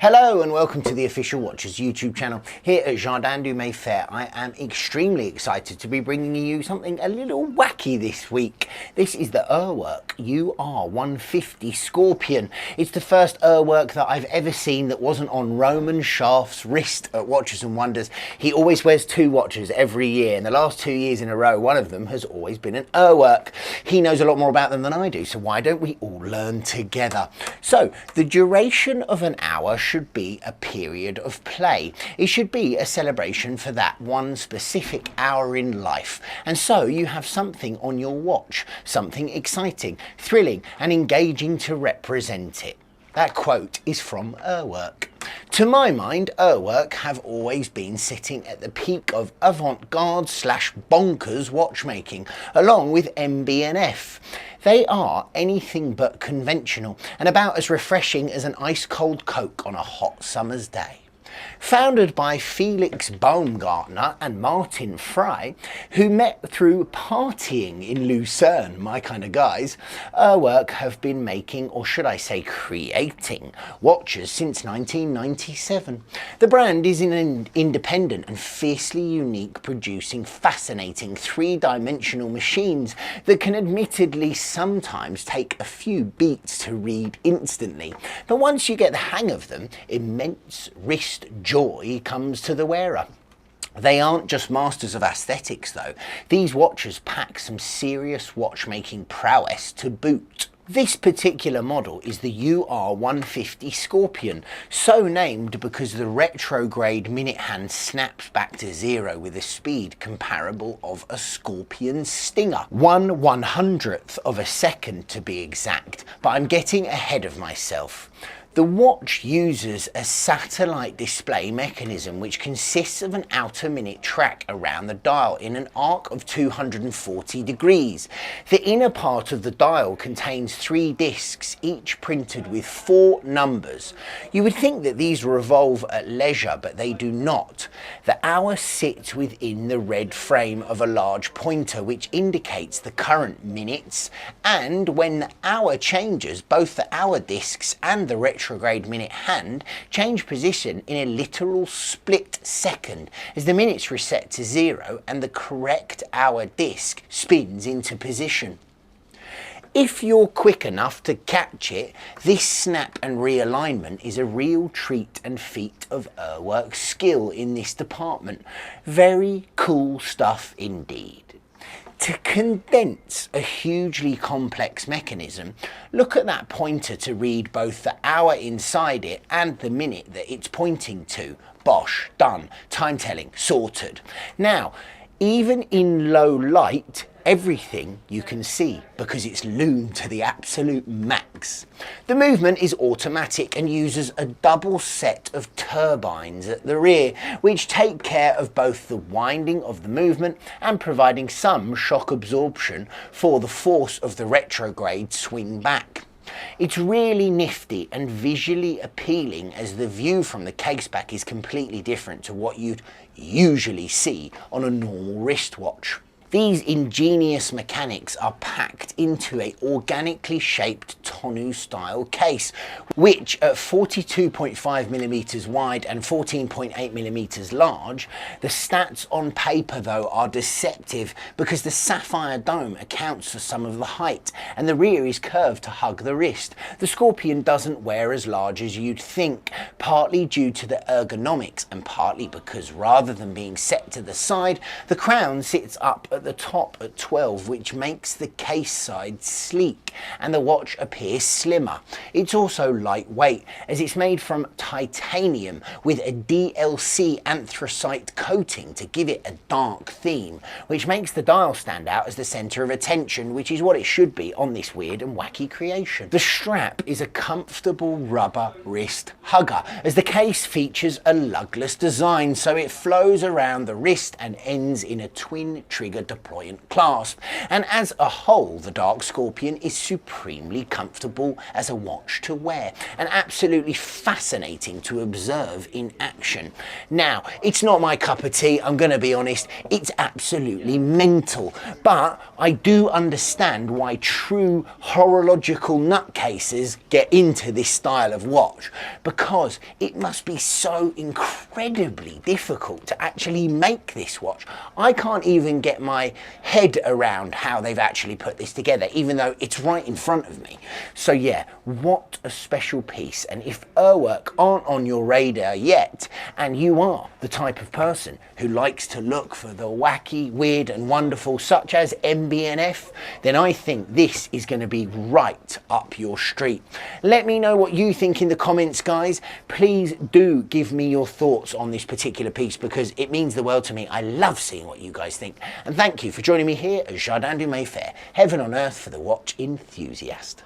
Hello and welcome to the Official Watches YouTube channel. Here at Jardin du Mayfair, I am extremely excited to be bringing you something a little wacky this week. This is the Urwerk UR-150 Scorpion. It's the first Urwerk that I've ever seen that wasn't on Roman Shaft's wrist at Watches and Wonders. He always wears two watches every year, and the last 2 years in a row, one of them has always been an Urwerk. He knows a lot more about them than I do, so why don't we all learn together? So, the duration of an hour should be a period of play. It should be a celebration for that one specific hour in life. And so you have something on your watch, something exciting, thrilling and engaging to represent it. That quote is from Urwerk. To my mind, Urwerk have always been sitting at the peak of avant-garde / bonkers watchmaking, along with MB&F. They are anything but conventional and about as refreshing as an ice-cold Coke on a hot summer's day. Founded by Felix Baumgartner and Martin Fry, who met through partying in Lucerne, my kind of guys, Urwerk have been making, or should I say creating, watches since 1997. The brand is independent and fiercely unique, producing fascinating three-dimensional machines that can admittedly sometimes take a few beats to read instantly. But once you get the hang of them, immense wrist joy comes to the wearer. They aren't just masters of aesthetics though. These watches pack some serious watchmaking prowess to boot. This particular model is the UR-150 Scorpion, so named because the retrograde minute hand snaps back to zero with a speed comparable of a scorpion stinger. 1/100th of a second to be exact, but I'm getting ahead of myself. The watch uses a satellite display mechanism which consists of an outer minute track around the dial in an arc of 240 degrees. The inner part of the dial contains 3 discs, each printed with 4 numbers. You would think that these revolve at leisure, but they do not. The hour sits within the red frame of a large pointer which indicates the current minutes, and when the hour changes, both the hour discs and the retrograde minute hand change position in a literal split second as the minutes reset to zero and the correct hour disc spins into position. If you're quick enough to catch it, this snap and realignment is a real treat and feat of Urwerk skill in this department. Very cool stuff indeed. To condense a hugely complex mechanism, look at that pointer to read both the hour inside it and the minute that it's pointing to. Bosh, done, time telling, sorted. Now, even in low light, everything you can see because it's loomed to the absolute max. The movement is automatic and uses a double set of turbines at the rear, which take care of both the winding of the movement and providing some shock absorption for the force of the retrograde swing back. It's really nifty and visually appealing as the view from the caseback is completely different to what you'd usually see on a normal wristwatch. These ingenious mechanics are packed into a organically shaped tonneau style case, which at 42.5mm wide and 14.8mm large, the stats on paper though are deceptive because the sapphire dome accounts for some of the height and the rear is curved to hug the wrist. The Scorpion doesn't wear as large as you'd think, partly due to the ergonomics and partly because rather than being set to the side, the crown sits up at the top at 12, which makes the case side sleek and the watch appears slimmer. It's also lightweight as it's made from titanium with a DLC anthracite coating to give it a dark theme, which makes the dial stand out as the centre of attention, which is what it should be on this weird and wacky creation. The strap is a comfortable rubber wrist hugger as the case features a lugless design, so it flows around the wrist and ends in a twin trigger deployant clasp. And as a whole, the Dark Scorpion is supremely comfortable as a watch to wear and absolutely fascinating to observe in action. Now, it's not my cup of tea, I'm going to be honest, it's absolutely mental, but I do understand why true horological nutcases get into this style of watch, because it must be so incredibly difficult to actually make this watch. I can't even get my head around how they've actually put this together, even though it's right in front of me. So yeah, what a special piece. And if Urwerk aren't on your radar yet, and you are the type of person who likes to look for the wacky, weird and wonderful, such as MB&F, then I think this is going to be right up your street. Let me know what you think in the comments, guys. Please do give me your thoughts on this particular piece, because it means the world to me. I love seeing what you guys think. And thank you for joining me here at Jardin du Mayfair, heaven on earth for the watch enthusiast.